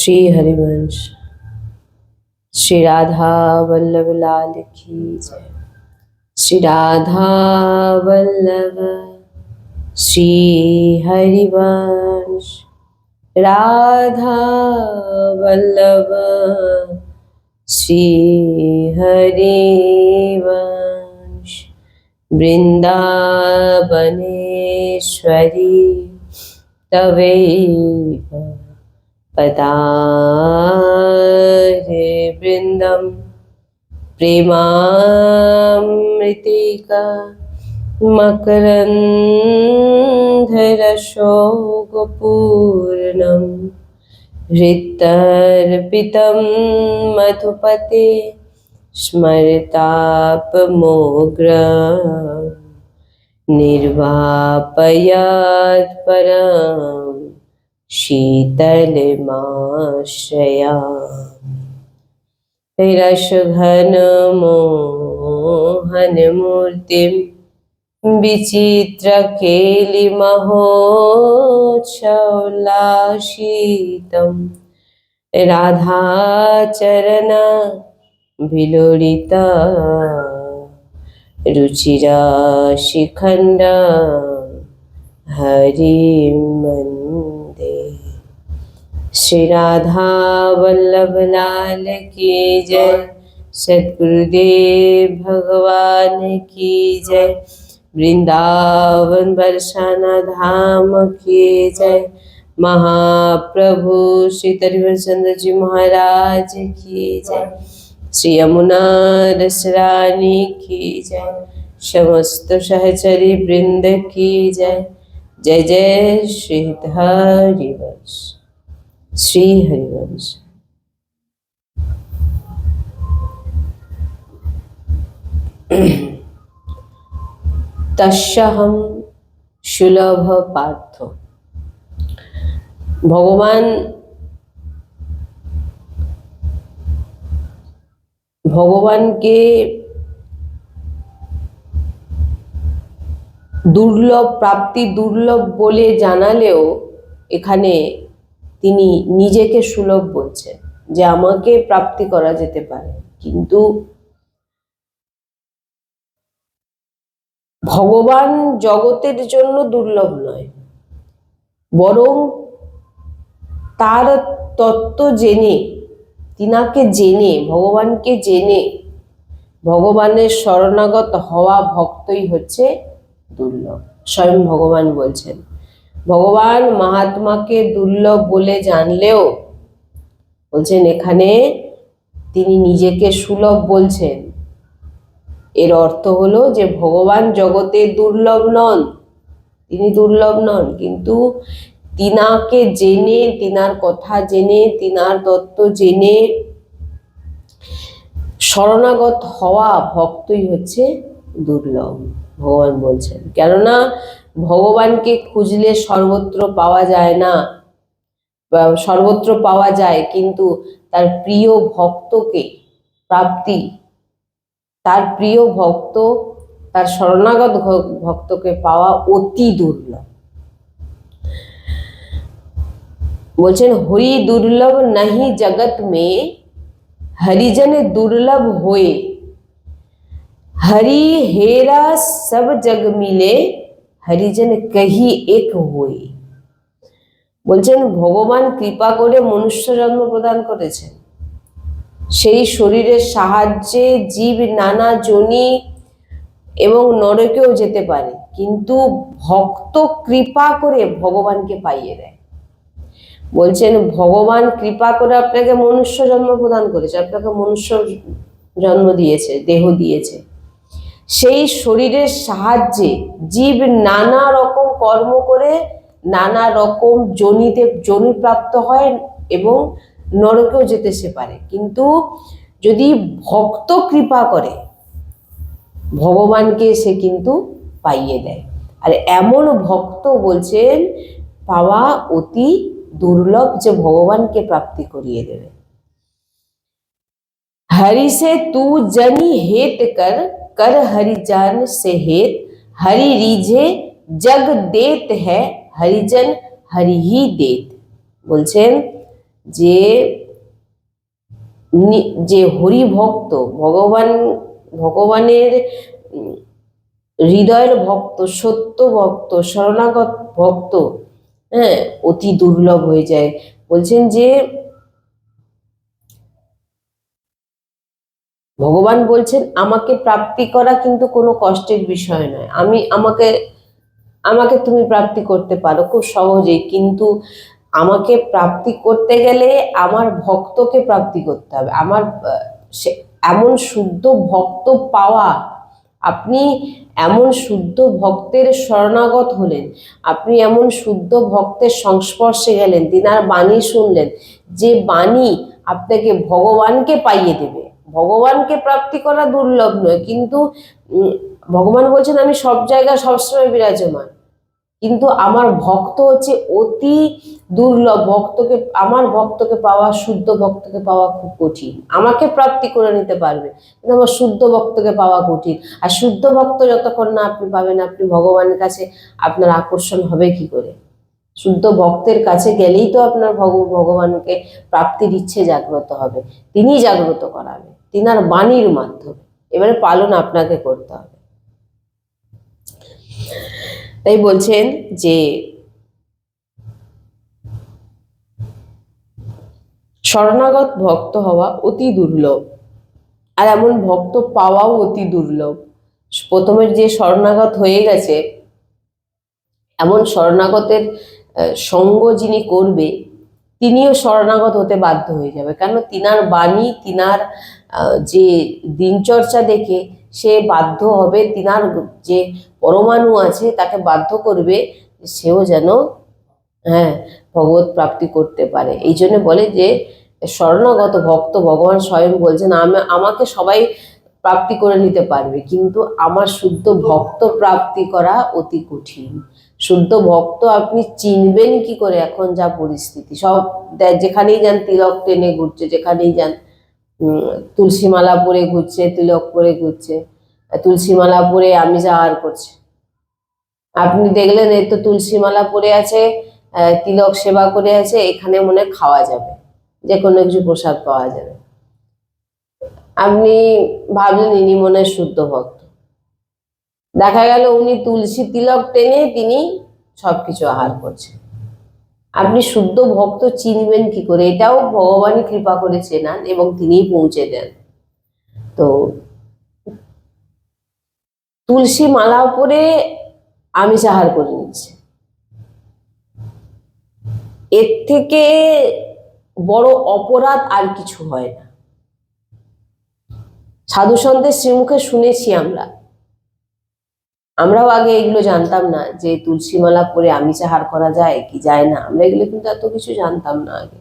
श्री हरिवंश। श्री राधा वल्लभ लाल की जय। श्री राधा वल्लभ श्री हरिवंश। राधा वल्लभ श्री हरिवंश। वृंदावनेश्वरी तवैव पदारे वृंदम प्रेमामृतिका मकरन्धरसोगपूर्णं हृत्तर्पितं मधुपते स्मरतापमोग्रं निर्वापयात् परं शीतलमाश्रयामि। रसघनमोहनमूर्तिं विचित्रकेलिमहोत्सवोल्लासितं राधाचरण विलोलिता रुचिराशिखण्ड हरिं वन्दे। श्री राधा वल्लभ लाल की जय। सद्गुरुदेव भगवान की जय। वृंदावन बरसाना धाम की जय। महाप्रभु श्री हरिवंश जी महाराज की जय। श्री यमुना रसरानी की जय। समस्त सहचरी वृंद की जय। जय जय श्री हरिवंश। श्री हरिवंश। तस्यहं सुलभ पार्थ। भगवान के দুর্লভ প্রাপ্তি দুর্লভ বলে জানালেও এখানে তিনি নিজেকে সুলভ বলছেন যে আমাকে প্রাপ্তি করা যেতে পারে, কিন্তু ভগবান জগতের জন্য দুর্লভ নয়, বরং তার তত্ত্ব জেনে, তিনাকে জেনে, ভগবানকে জেনে ভগবানের শরণাগত হওয়া ভক্তই হচ্ছে দুর্লভ। স্বয়ং ভগবান বলছেন, ভগবান মহাত্মাকে দুর্লভ বলে জানলেও বলছেন এখানে তিনি নিজেকে সুলভ বলছেন। এর অর্থ হলো যে ভগবান জগতে দুর্লভ নন, তিনি দুর্লভ নন, কিন্তু তিনাকে জেনে, তিনার কথা জেনে, তিনার তত্ত্ব জেনে শরণাগত হওয়া ভক্তই হচ্ছে দুর্লভ, ভগবান বলছেন। কেননা ভগবানকে খুঁজলে সর্বত্র পাওয়া যায় না, সর্বত্র পাওয়া যায়, কিন্তু তার প্রিয় ভক্তকে প্রাপ্তি, তার প্রিয় ভক্ত, তার শরণাগত ভক্তকে পাওয়া অতি দুর্লভ। বলছেন হরি দুর্লভ নাহি জগৎ মে, হরিজন দুর্লভ হোয়ে, হরি হেরা সব জগ মিলে, হরিজন কহি এক হোয়ে। বলছেন ভগবান কৃপা করে মনুষ্য জন্ম প্রদান করেছেন, সেই শরীরের সাহায্যে জীব নানা যোনি এবং নরকেও যেতে পারে, কিন্তু ভক্ত কৃপা করে ভগবানকে পাইয়ে দেয়। বলছেন ভগবান কৃপা করে আপনাকে মনুষ্য জন্ম প্রদান করেছে, আপনাকে মনুষ্য জন্ম দিয়েছে, দেহ দিয়েছে, সেই শরীরের সাহায্যে জীব নানা রকম কর্ম করে নানা রকম যোনি প্রাপ্ত হয় এবং নরকেও যেতে সে পারে, কিন্তু যদি ভক্ত কৃপা করে ভগবানকে সে কিন্তু পাইয়ে দেয়। আর এমন ভক্ত বলছেন পাওয়া অতি দুর্লভ, যে ভগবানকে প্রাপ্তি করিয়ে দেবে। हरि से तू जनी हेत कर, कर हरि जान से हेत, हरि रीझे जग देत है, हरिजन हरि ही देत। বলছেন যে যে হরি ভক্ত, ভগবানের হৃদয়ের ভক্ত, সত্য ভক্ত, শরণাগত ভক্ত, হ্যাঁ, অতি দুর্লভ হয়ে যায়। বলছেন যে ভগবান বলছেন আমাকে প্রাপ্তি করা কিন্তু কোনো কষ্টের বিষয় নয়। আমাকে আমাকে তুমি প্রাপ্তি করতে পারো খুব সহজেই, কিন্তু আমাকে প্রাপ্তি করতে গেলে আমার ভক্তকে প্রাপ্তি করতে হবে। আমার এমন শুদ্ধ ভক্ত পাওয়া, আপনি এমন শুদ্ধ ভক্তের শরণাগত হলেন, আপনি এমন শুদ্ধ ভক্তের সংস্পর্শে গেলেন, তিনার বাণী শুনলেন, যে বাণী আপনাকে ভগবানকে পাইয়ে দেবে। ভগবানকে প্রাপ্তি করা দুর্লভ নয়, কিন্তু ভগবান বলছেন আমি সব জায়গায় সবসময় বিরাজমান, কিন্তু আমার ভক্ত হচ্ছে অতি দুর্লভ। আমার ভক্তকে পাওয়া, শুদ্ধ ভক্তকে পাওয়া খুব কঠিন। আমাকে প্রাপ্তি করে নিতে পারবে, কিন্তু আমার শুদ্ধ ভক্তকে পাওয়া কঠিন। আর শুদ্ধ ভক্ত যতক্ষণ না আপনি পাবেন, আপনি ভগবানের কাছে আপনার আকর্ষণ হবে কি করে? শুদ্ধ ভক্তের কাছে গেলেই তো আপনার ভগবানকে প্রাপ্তির ইচ্ছে জাগ্রত হবে, তিনি জাগ্রত করাবে তিনার বাণীর মাধ্যমে। এবারে পালন আপনাকে করতে হবে। তাই বলছেন যে শরণাগত ভক্ত হওয়া অতি দুর্লভ, আর এমন ভক্ত পাওয়াও অতি দুর্লভ। প্রথমে যে শরণাগত হয়ে গেছে, এমন শরণাগতের সঙ্গ যিনি করবে, তিনিও শরণাগত হতে বাধ্য হয়ে যাবে। কেন? তিনার বাণী, তিনার যে দিনচর্চা দেখে সে বাধ্য হবে, তিনার যে পরমাণু আছে তাকে বাধ্য করবে সেও যেন হ্যাঁ ভগবত প্রাপ্তি করতে পারে। এই জন্য বলে যে শরণাগত ভক্ত, ভগবান স্বয়ং বলছেন আমাকে সবাই প্রাপ্তি করে নিতে পারবে, কিন্তু আমার শুদ্ধ ভক্ত প্রাপ্তি করা অতি কঠিন। শুদ্ধ ভক্ত আপনি চিনবেন কি করে? এখন যা পরিস্থিতি, সব যেখানেই যান তিলক টেনে ঘুরছে, যেখানেই যান তুলসী মালা পরে ঘুরছে, তিলক পরে ঘুরছে, তুলসী মালা পরে আমিষ আহার করছে। আপনি দেখলেন এই তো তুলসী মালা পরে আছে, তিলক সেবা করে আছে, এখানে মনে খাওয়া যাবে, যে কোনো কিছু প্রসাদ পাওয়া যাবে। আপনি ভাবলেন ইনি মনে শুদ্ধ ভক্ত, দেখা গেল উনি তুলসী তিলক টেনে তিনি সবকিছু আহার করছেন। আপনি শুদ্ধ ভক্ত চিনবেন কি করে? এটাও ভগবানই কৃপা করে চেনান এবং তিনিই পৌঁছে দেন। তো তুলসী মালা পরে আমিষ আহার করে নিচ্ছে, এর থেকে বড় অপরাধ আর কিছু হয় না। সাধু সন্তের শ্রীমুখে শুনেছি আমরাও আগে এগুলো জানতাম না, যে তুলসী মালা পরে আমিষ আহার করা যায় কি যায় না, আমরা এগুলো কিন্তু এত কিছু জানতাম না আগে।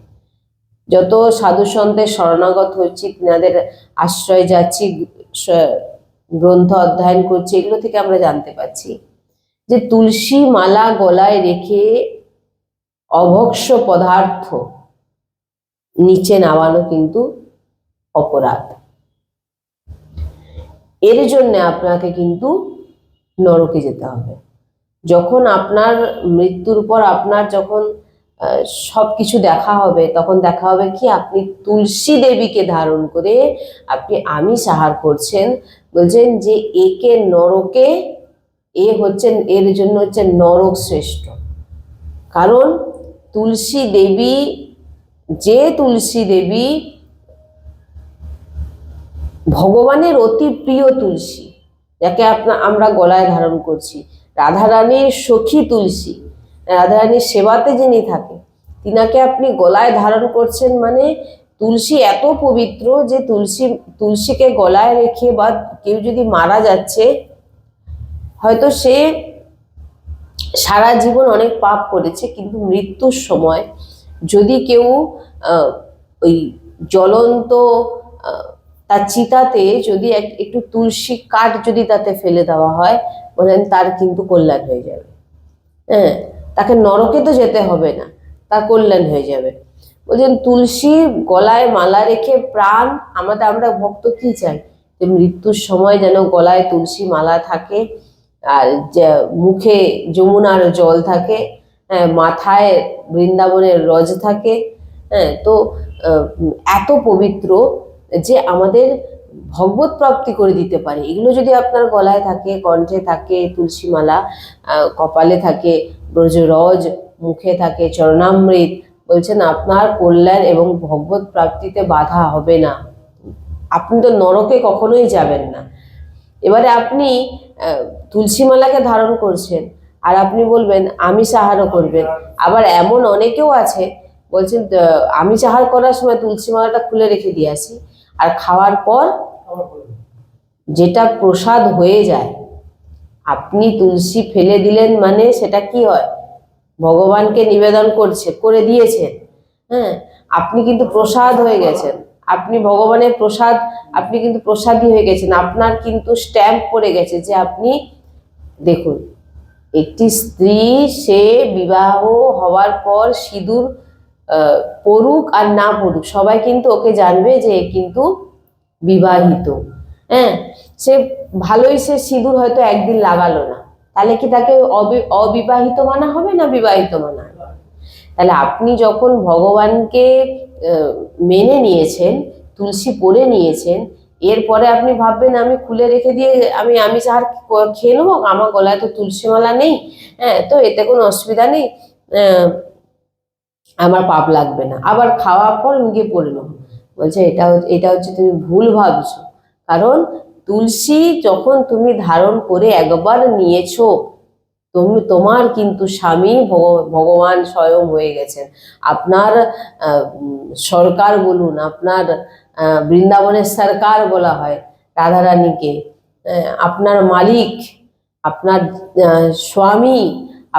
যত সাধু সন্তের শরণাগত হচ্ছি, তিনাদের আশ্রয় যাচ্ছি, গ্রন্থ অধ্যয়ন করছি, এগুলো থেকে আমরা জানতে পারছি যে তুলসী মালা গলায় রেখে অভক্ষ্য পদার্থ নিচে নামানো কিন্তু অপরাধ। এর জন্য আপনাকে কিন্তু নরকে যেতে হবে। যখন আপনার মৃত্যুর পর আপনার যখন সবকিছু দেখা হবে, তখন দেখা হবে কি আপনি তুলসী দেবীকে ধারণ করে আপনি আমিষ আহার করছেন। বলছেন যে একে নরকে, এর জন্য হচ্ছে নরক শ্রেষ্ঠ। কারণ তুলসী দেবী, যে তুলসী দেবী ভগবানের অতি প্রিয় তুলসী, যাকে আমরা গলায় ধারণ করছি, রাধারানীর সখী তুলসী, রাধারানীর সেবাতে যিনি থাকে, তিনাকে আপনি গলায় ধারণ করছেন। মানে তুলসী এত পবিত্র যে তুলসীকে গলায় রেখে, বা কেউ যদি মারা যাচ্ছে, হয়তো সে সারা জীবন অনেক পাপ করেছে, কিন্তু মৃত্যুর সময় যদি কেউ ওই জ্বলন্ত তার চিতাতে যদি একটু তুলসী কাঠ যদি তাতে ফেলে দেওয়া হয়, বলেন তার কিন্তু কল্যাণ হয়ে যাবে। হ্যাঁ, তাকে নরকে তো যেতে হবে না, তার কল্যাণ হয়ে যাবে। বলছেন তুলসী গলায় মালা রেখে প্রাণ, আমরা ভক্ত কি চাই? যে মৃত্যুর সময় যেন গলায় তুলসী মালা থাকে, আর মুখে যমুনার জল থাকে, মাথায় বৃন্দাবনের রজ থাকে, হ্যাঁ, তো এত পবিত্র যে আমাদের ভগবত প্রাপ্তি করে দিতে পারে। এগুলো যদি আপনার গলায় থাকে, কণ্ঠে থাকে তুলসী মালা, কপালে থাকে ব্রজরজ, মুখে থাকে চরণামৃত, বলছেন আপনার কল্যাণ এবং ভগবত প্রাপ্তিতে বাধা হবে না, আপনি তো নরকে কখনোই যাবেন না। এবারে আপনি তুলসী মালাকে ধারণ করছেন আর আপনি বলবেন আমিষ আহারও করবেন। আবার এমন অনেকেও আছে বলছেন আমিষ আহার করার সময় তুলসী মালাটা খুলে রেখে দিয়ে আসি, আর খাওয়ার পর যেটা প্রসাদ হয়ে যায়, আপনি তুলসী ফেলে দিলেন মানে সেটা কি হয়, ভগবানকে নিবেদন করে দিয়েছেন, হ্যাঁ, আপনি কিন্তু প্রসাদ হয়ে গেছেন, আপনি ভগবানের প্রসাদ, আপনি কিন্তু প্রসাদী হয়ে গেছেন, আপনার কিন্তু স্ট্যাম্প পড়ে গেছে যে আপনি, দেখুন একটি স্ত্রী সে বিবাহ হওয়ার পর সিঁদুর পড়ুক আর না পড়ুক সবাই কিন্তু ওকে জানবে যে এ কিন্তু বিবাহিত। হ্যাঁ, সে ভালোই, সে সিঁদুর হয়তো একদিন লাগালো না, তাহলে কি তাকে অবিবাহিত মানা হবে না বিবাহিত মানা হবে? তাহলে আপনি যখন ভগবানকে মেনে নিয়েছেন, তুলসী পরে নিয়েছেন, এরপরে আপনি ভাববেন আমি খুলে রেখে দিয়ে আমি আর খেয়ে নেবো, আমার গলায় তো তুলসী মালা নেই, হ্যাঁ, তো এতে কোনো অসুবিধা নেই, আমার পাপ লাগবে না, আবার খাওয়ার পর গিয়ে পড়ে নেবো। বলছে এটা হচ্ছে তুমি ভুল ভাবছো। কারণ তুলসী যখন তুমি ধারণ করে একবার নিয়েছো, তোমার কিন্তু স্বামী ভগবান স্বয়ং হয়ে গেছেন। আপনার সরকার বলুন, আপনার বৃন্দাবনের সরকার বলা হয় রাধারানীকে, আপনার মালিক, আপনার স্বামী,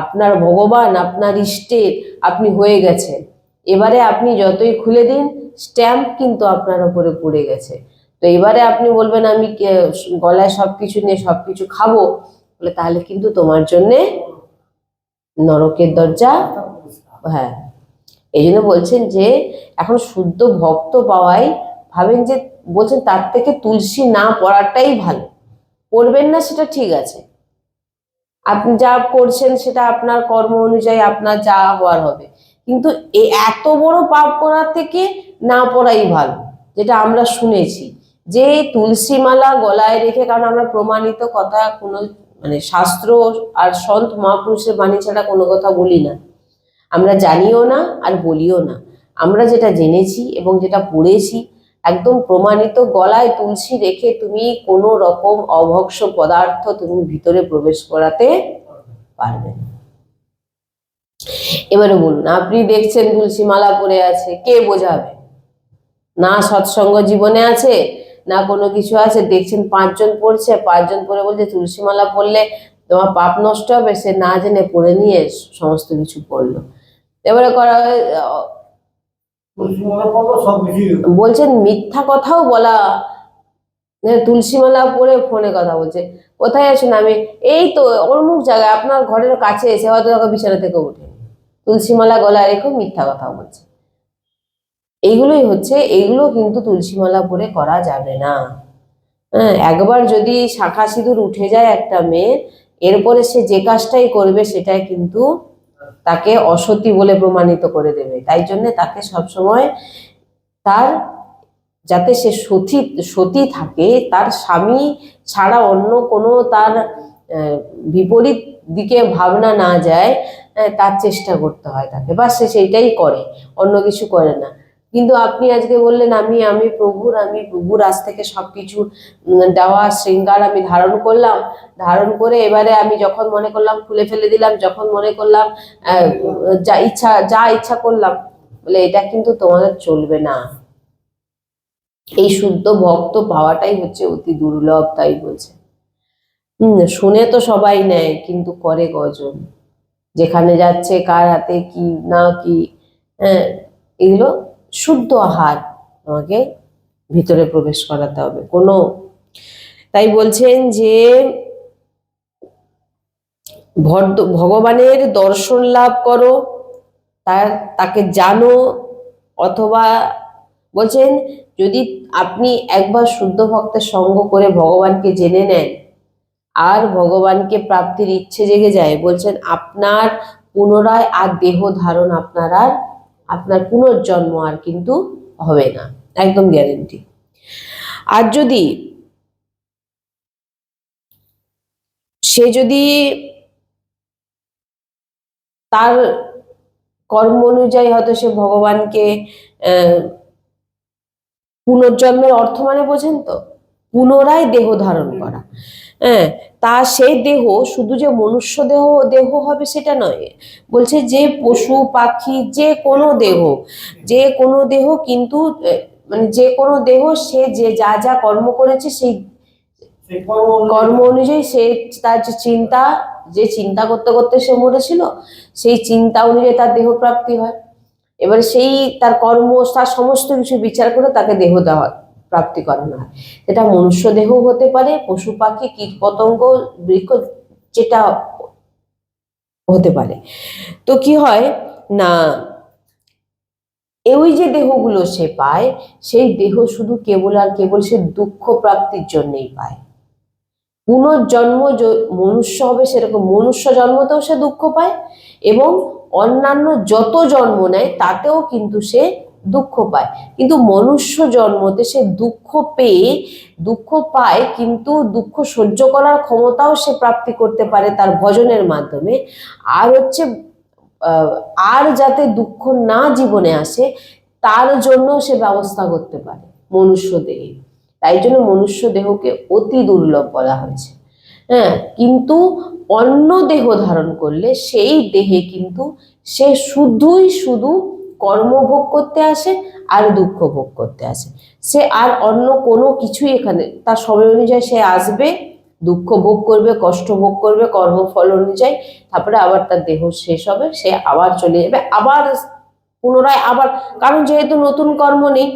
আপনার ভগবান, আপনার ইষ্টের আপনি হয়ে গেছেন। এবারে আপনি যতই খুলে দিন স্ট্যাম্প কিন্তু আপনার উপরে পড়ে গেছে। তো এবারে আপনি বলবেন আমি গলায় সবকিছু নিয়ে সবকিছু খাবো, বলে তাহলে কিন্তু তোমার জন্যে নরকের দরজা, হ্যাঁ, এই জন্য বলছেন যে এখন শুদ্ধ ভক্ত পাওয়াই ভাবেন যে, বলছেন তার থেকে তুলসী না পড়াটাই ভালো। পড়বেন না সেটা ঠিক আছে, আপনি যা করছেন সেটা আপনার কর্ম অনুযায়ী আপনার যা হওয়ার হবে, কিন্তু এত বড় পাপ করার থেকে না পড়াই ভালো। যেটা আমরা শুনেছি যে তুলসী মালা গলায় রেখে, কারণ আমরা প্রমাণিত কথা কোনো মানে শাস্ত্র আর সন্ত মহাপুরুষের বাণী ছাড়া কোনো কথা বলি না, আমরা জানিও না আর বলিও না। আমরা যেটা জেনেছি এবং যেটা পড়েছি একদম প্রমাণিত, গলায় তুলসী রেখে তুমি কোনো রকম অভক্ষ্য পদার্থ তুমি ভিতরে প্রবেশ করাতে পারবে না। এবারে বলুন, আপনি দেখছেন তুলসী মালা পরে আছে, কে বোঝাবে? না সৎসঙ্গ জীবনে আছে, না কোনো কিছু আছে, দেখছেন 5 জন পড়ছে, 5 জন পড়ে বলছে তুলসী মালা পড়লে তোমার পাপ নষ্ট হবে, সে না জেনে পড়ে নিয়ে সমস্ত কিছু পড়লো। এবারে করা বলছেন মিথ্যা কথাও বলা, তুলসী মালা পরে ফোনে কথা বলছে, কোথায় আছেন? আমি এই তো ওর মুখ জায়গায়, আপনার ঘরের কাছে এসে হয়তো বিছানা থেকে উঠে তুলসী মালা গলায় রেখে মিথ্যা কথা বলছে। এইগুলোই হচ্ছে, এইগুলো কিন্তু তুলসী মালা পরে করা যাবে না। হ্যাঁ, একবার যদি শাখা সিঁদুর উঠে যায় একটা মেয়ের, এরপরে সে যে কাজটাই করবে সেটাই কিন্তু তাকে অসতী বলে প্রমাণিত করে দেবে। তাই জন্য তাকে সবসময় তার, যাতে সে সতী থাকে, তার স্বামী ছাড়া অন্য কোনো তার বিপরীত দিকে ভাবনা না যায়, তার চেষ্টা করতে হয় তাকে, বা সে সেইটাই করে, অন্য কিছু করে না। কিন্তু আপনি আজকে বললেন আমি প্রভুর আজ থেকে সবকিছু দেওয়া শৃঙ্গার আমি ধারণ করলাম, ধারণ করে এবারে আমি যখন মনে করলাম খুলে ফেলে দিলাম, যখন মনে করলাম যা ইচ্ছা করলাম, বলে এটা কিন্তু তোমাদের চলবে না। এই শুদ্ধ ভক্ত পাওয়াটাই হচ্ছে অতি দুর্লভ। তাই বলছে শুনে তো সবাই নেয় কিন্তু করে কজন, যেখানে যাচ্ছে কার হাতে কি না কি, হ্যাঁ, এগুলো শুদ্ধ আহার আমাকে ভিতরে প্রবেশ করাতে হবে কোনো। তাই বলছেন যে ভগবানের দর্শন লাভ করো, তাকে জানো, অথবা বলছেন যদি আপনি একবার শুদ্ধ ভক্তের সঙ্গ করে ভগবানকে জেনে নেন আর ভগবানকে প্রাপ্তির ইচ্ছে জেগে যায়, বলছেন আপনার পুনরায় আর দেহ ধারণ আপনার আর আপনার পুনর্জন্ম আর কিন্তু হবে না, একদম গ্যারেন্টি। আর যদি তার কর্ম অনুযায়ী হয়তো সে ভগবানকে পুনর্জন্মের অর্থ মানে বোঝেন তো, পুনরায় দেহ ধারণ করা। হ্যাঁ, তা সেই দেহ শুধু যে মনুষ্য দেহ হবে সেটা নয়, বলছে যে পশু পাখি যে কোনো দেহ কিন্তু মানে যে কোনো দেহ সে যে যা যা কর্ম করেছে সেই কর্ম অনুযায়ী সে তার যে চিন্তা করতে করতে সে মরেছিল, সেই চিন্তা অনুযায়ী তার দেহ প্রাপ্তি হয়। এবার সেই তার কর্ম, তার সমস্ত কিছু বিচার করে তাকে দেহ দেওয়া প্রাপ্তি করানো হয়। সেটা মনুষ্য দেহ হতে পারে, পশু পাখি কীট পতঙ্গ বৃক্ষ যেটা হতে পারে। তো কি হয় না, ওই যে দেহগুলো সে পায়, সেই দেহ শুধু কেবল আর কেবল সে দুঃখ প্রাপ্তির জন্যই পায়। পুনর্জন্ম মনুষ্য হবে সেরকম মনুষ্য জন্মতেও সে দুঃখ পায়, এবং অন্যান্য যত জন্ম নেয় তাতেও কিন্তু সে দুঃখ পায়। কিন্তু মনুষ্য জন্মতে সে দুঃখ পায়, কিন্তু দুঃখ সহ্য করার ক্ষমতাও সে প্রাপ্তি করতে পারে তার ভজনের মাধ্যমে। আর হচ্ছে আর যাতে দুঃখ না জীবনে আসে তার জন্য সে ব্যবস্থা করতে পারে মনুষ্য দেহে। তাই জন্য মনুষ্য দেহকে অতি দুর্লভ বলা হয়েছে। হ্যাঁ, কিন্তু অন্য দেহ ধারণ করলে সেই দেহে কিন্তু সে শুধু কর্মভোগ করতে আসে আর দুঃখ ভোগ করতে আসে। সে আর অন্য কোনো কিছুই এখানে তার সময় অনুযায়ী সে আসবে, দুঃখ ভোগ করবে, কষ্ট ভোগ করবে কর্মফল অনুযায়ী, তারপরে আবার তার দেহ শেষ হবে, সে আবার চলে যাবে আবার পুনরায় আবার, কারণ যেহেতু নতুন কর্ম নেই,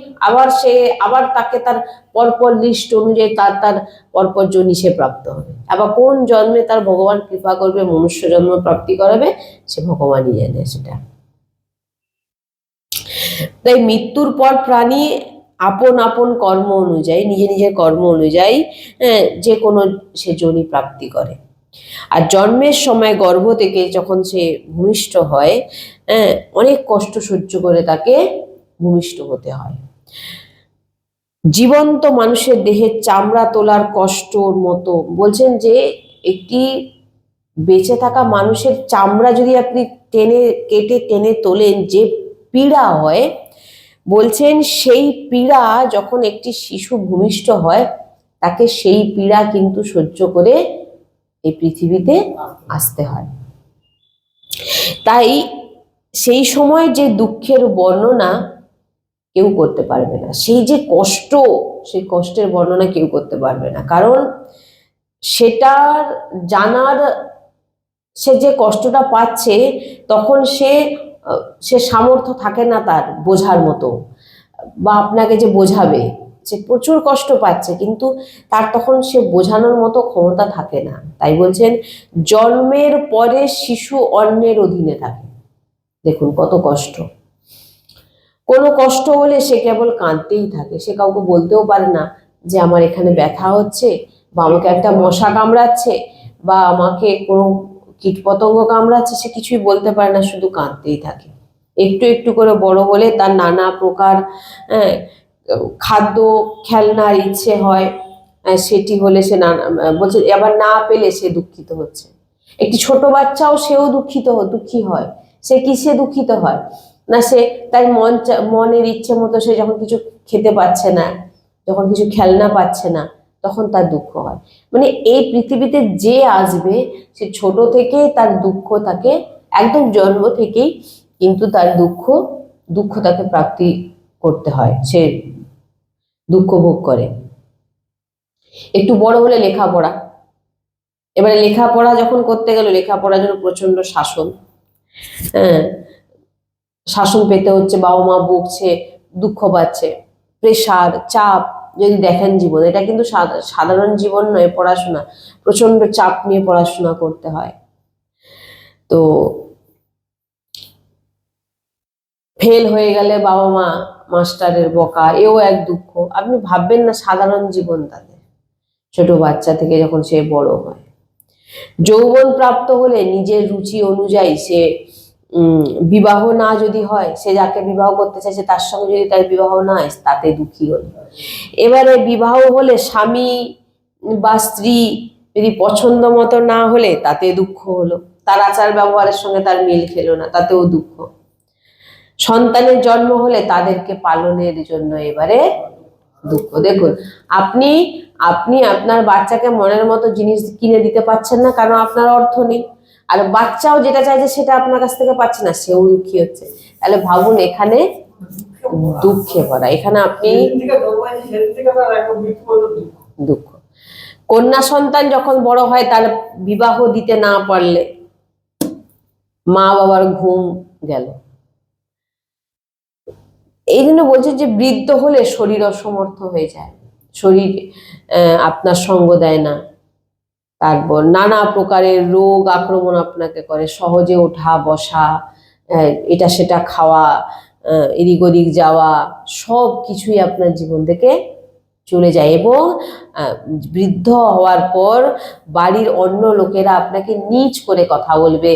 আবার তাকে তার পরপর লিস্ট অনুযায়ী তার পরপর জনি সে প্রাপ্ত হবে। আবার কোন জন্মে তার ভগবান কৃপা করবে মনুষ্য জন্ম প্রাপ্তি করাবে সে ভগবানই জানে সেটা। তাই মৃত্যুর পর প্রাণী আপন আপন কর্ম অনুযায়ী, নিজের কর্ম অনুযায়ী যে কোনো সে জনি প্রাপ্তি করে। আর জন্মের সময় গর্ভ থেকে যখন সে ভূমিষ্ঠ হয়, অনেক কষ্ট সহ্য করে তাকে ভূমিষ্ঠ হতে হয়। জীবন্ত মানুষের দেহের চামড়া তোলার কষ্টর মতো, বলছেন যে একটি বেঁচে থাকা মানুষের চামড়া যদি আপনি কেটে টেনে তোলেন যে পীড়া হয়, বলছেন সেই পীড়া যখন একটি শিশু ভূমিষ্ঠ হয় তাকে সেই পীড়া কিন্তু সহ্য করে এই পৃথিবীতে আসতে হয়। তাই সেই সময় যে দুঃখের বর্ণনা কেউ করতে পারবে না, সেই যে কষ্ট, সেই কষ্টের বর্ণনা কেউ করতে পারবে না, কারণ সেটার জানার, সে যে কষ্টটা পাচ্ছে তখন সে সামর্থ্য থাকে না তার বোঝার মতো, বা আপনাকে যে বোঝাবে, সে প্রচুর কষ্ট পাচ্ছে কিন্তু তার তখন সে বোঝানোর মতো ক্ষমতা থাকে না। তাই বলছেন জন্মের পরে শিশু অন্যের অধীনে থাকে। দেখুন কত কষ্ট, কোনো কষ্ট হলে সে কেবল কাঁদতেই থাকে, সে কাউকে বলতেও পারে না যে আমার এখানে ব্যথা হচ্ছে, বা আমাকে একটা মশা কামড়াচ্ছে, বা আমাকে কোনো কীটপতঙ্গ কামড়াচ্ছে, সে কিছুই বলতে পারে না, শুধু কাঁদতেই থাকে। একটু একটু করে বড় হলে তার নানা প্রকার খাদ্য খেলনার ইচ্ছে হয়, সেটি হলে সে বলছে, আবার না পেলে সে দুঃখিত হচ্ছে। একটি ছোট বাচ্চাও সেও দুঃখী হয়। সে কিসে দুঃখিত হয় না, সে তার মনের ইচ্ছে মতো সে যখন কিছু খেতে পাচ্ছে না, যখন কিছু খেলনা পাচ্ছে না, তখন তার দুঃখ হয়। মানে এই পৃথিবীতে যে আসবে সে ছোট থেকে তার দুঃখ তাকে, একদম জন্ম থেকেই কিন্তু তার দুঃখ তাকে প্রাপ্তি করতে হয়, সে দুঃখ ভোগ করে। একটু বড় হলে লেখাপড়া, এবারে লেখাপড়া যখন করতে গেল, লেখাপড়ার জন্য প্রচন্ড শাসন পেতে হচ্ছে, বাবা মা বকছে, দুঃখ পাচ্ছে, প্রেশার, চাপ যদি দেখেন জীবন, এটা কিন্তু সাধারণ জীবন নয়, পড়াশোনা প্রচন্ড চাপ নিয়ে পড়াশোনা করতে হয়। তো ফেল হয়ে গেলে বাবা মা মাস্টারের বকা, এও এক দুঃখ। আপনি ভাববেন না সাধারণ জীবন তাদের, ছোট বাচ্চা থেকে যখন সে বড় হয়। যৌবন প্রাপ্ত হলে নিজের রুচি অনুযায়ী সে বিবাহ না যদি হয়, সে যাকে বিবাহ করতে চাইছে তার সঙ্গে যদি তার বিবাহ না হয়, তাতে দুঃখী হলো। এবারে বিবাহ হলে স্বামী বা স্ত্রী যদি পছন্দ মতো না হলে তাতে দুঃখ হলো, তার আচার ব্যবহারের সঙ্গে তার মিল খেলো না, তাতেও দুঃখ। সন্তানের জন্ম হলে তাদেরকে পালনের জন্য এবারে দুঃখ। দেখুন, আপনি আপনি আপনার বাচ্চাকে মনের মতো জিনিস কিনে দিতে পারছেন না, কারণ আপনার অর্থ নেই, আর বাচ্চাও যেটা চাইছে সেটা আপনার কাছ থেকে পাচ্ছে না, সেও দুঃখী হচ্ছে। তাহলে ভাবুন, এখানে দুঃখে ভরা, এখানে আপনি দুঃখ। কন্যা সন্তান যখন বড় হয়, তার বিবাহ দিতে না পারলে মা বাবার ঘুম গেল। এই জন্য বলছে যে বৃদ্ধ হলে শরীর অসমর্থ হয়ে যায়, শরীর আপনার সঙ্গ দেয় না, তারপর নানা প্রকারের রোগ আক্রমণ আপনাকে করে, সহজে ওঠা বসা, এটা সেটা খাওয়া, এদিক ওদিক যাওয়া, সব কিছুই আপনার জীবন থেকে চলে যায়। এবং বৃদ্ধ হওয়ার পর বাড়ির অন্য লোকেরা আপনাকে নীচ করে কথা বলবে,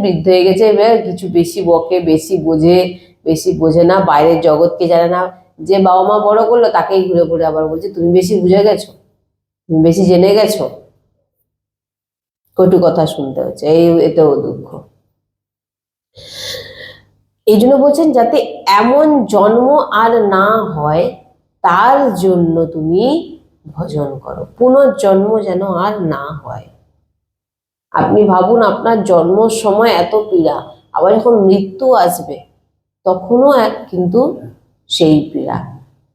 বৃদ্ধ হয়ে গেছে, কিছু বেশি বকে, বেশি বোঝে না, বাইরের জগৎকে জানে না। যে বাবা মা বড় করলো তাকেই ঘুরে ঘুরে আবার বলছে তুমি বেশি বুঝে গেছো, তুমি বেশি জেনে গেছো, কটু কথা শুনতে হচ্ছে, এতেও দুঃখ। এই জন্য বলছেন যাতে এমন জন্ম আর না হয়, তার জন্য তুমি ভজন করো, পুনর্জন্ম যেন আর না হয়। আপনি ভাবুন, আপনার জন্মের সময় এত পীড়া, আবার যখন মৃত্যু আসবে তখনও কিন্তু সেই পীড়া,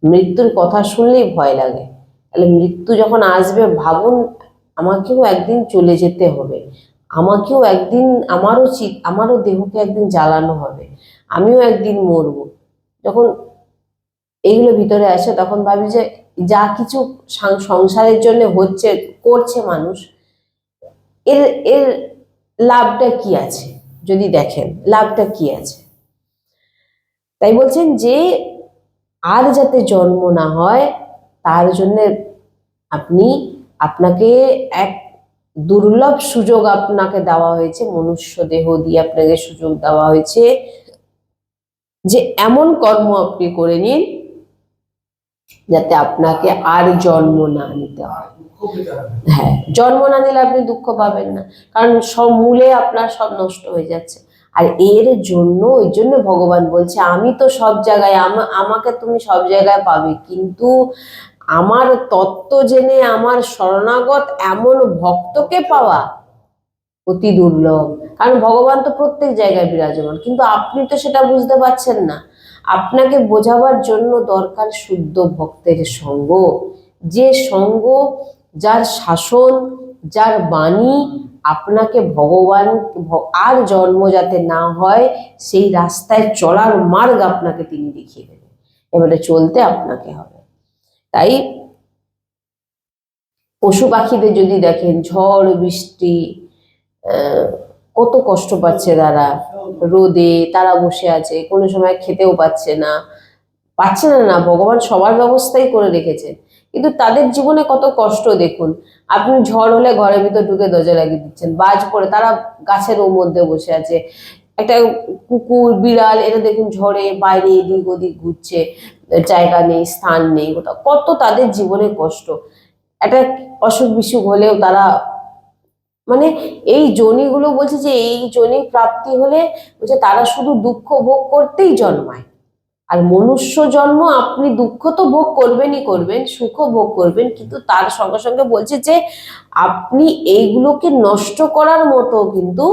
মৃত্যুর কথা শুনলেই ভয় লাগে। তাহলে মৃত্যু যখন আসবে, ভাবুন আমাকেও একদিন চলে যেতে হবে, আমাকেও একদিন, আমারও দেহকে একদিন জ্বালানো হবে, আমিও একদিন মরব। যখন এইগুলো ভিতরে আসে, তখন ভাবি যে যা কিছু সংসারের জন্য করছে মানুষ, এর এর লাভটা কি আছে? যদি দেখেন লাভটা কি আছে, তাই বলছেন যে আর যাতে জন্ম না হয় তার জন্য আপনাকে এক দুর্লভ সুযোগ আপনাকে দেওয়া হয়েছে, মনুষ্য দেহ দিয়ে আপনাকে সুযোগ দেওয়া হয়েছে যে এমন কর্ম আপনি করে নিন যাতে আপনাকে আর জন্ম না নিতে হয়। হ্যাঁ, জন্ম না নিলে আপনি দুঃখ পাবেন না, কারণ সব মূলে আপনার সব নষ্ট হয়ে যাচ্ছে। আর ওই জন্য ভগবান বলছে আমি তো সব জায়গায়, আমাকে তুমি সব জায়গায় পাবে, কিন্তু আমার তত্ত্ব জেনে আমার শরণাগত এমন ভক্তকে পাওয়া অতি দুর্লভ। কারণ ভগবান তো প্রত্যেক জায়গায় বিরাজমান, কিন্তু আপনি তো সেটা বুঝতে পারছেন না। আপনাকে বোঝাবার জন্য দরকার শুদ্ধ ভক্তের সঙ্গ, যে সঙ্গ, যার শাসন, যার বাণী আপনাকে ভগবান আর জন্ম যাতে না হয় সেই রাস্তায় চলার মার্গ আপনাকে তিনি দেখিয়ে দেবেন, এবারে চলতে আপনাকে হবে। তাই পশু পাখিদের যদি দেখেন, ঝড় বৃষ্টি, কত কষ্ট পাচ্ছে তারা, রোদে তারা বসে আছে, কোনো সময় খেতেও পাচ্ছে না, না ভগবান সবার ব্যবস্থাই করে রেখেছেন, কিন্তু তাদের জীবনে কত কষ্ট দেখুন। আপনি ঝড় হলে ঘরের ভিতর ঢুকে দরজা লাগিয়ে দিচ্ছেন, বাজ পড়ে তারা গাছের মধ্যে বসে আছে, একটা কুকুর বিড়াল এরা দেখুন ঝড়ে বাইরে এদিক ওদিক ঘুরছে, জায়গা নেই, স্থান নেই, কত তাদের জীবনে কষ্ট। একটা অসুখ বিসুখ হলেও তারা, মানে এই যোনিগুলো বলছে যে এই যোনি প্রাপ্তি হলে বলছে তারা শুধু দুঃখ ভোগ করতেই জন্মায়। আর মনুষ্য জন্ম আপনি দুঃখ তো ভোগ করবেন, সুখ ভোগ করবেন, কিন্তু তার সঙ্গে সঙ্গে বলছে যে আপনি এইগুলোকে নষ্ট করার মতো কিন্তু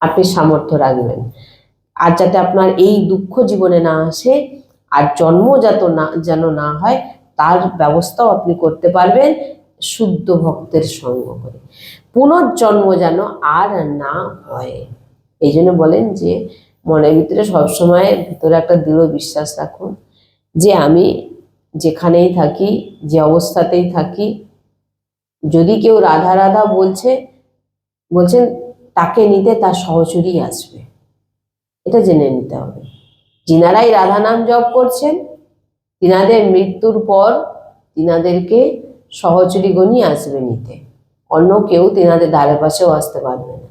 আপনি সামর্থ্য রাখবেন, আর যাতে আপনার এই দুঃখ জীবনে না আসে, আর জন্ম যেন না হয়, তার ব্যবস্থাও আপনি করতে পারবেন শুদ্ধ ভক্তের সঙ্গ করে, পুনর্জন্ম যেন আর না হয়। এই জন্য বলেন যে মনের ভিতরে সবসময় ভিতরে একটা দৃঢ় বিশ্বাস রাখুন যে আমি যেখানেই থাকি, যে অবস্থাতেই থাকি, যদি কেউ রাধা রাধা বলছেন তাকে নিতে তার সহচরী আসবে, এটা জেনে নিতে হবে। যিনারাই রাধা নাম জপ করছেন, তিনাদের মৃত্যুর পর তিনাদেরকে সহচরীগণই আসবে নিতে, অন্য কেউ তিনাদের ধারে পাশেও আসতে পারবে না।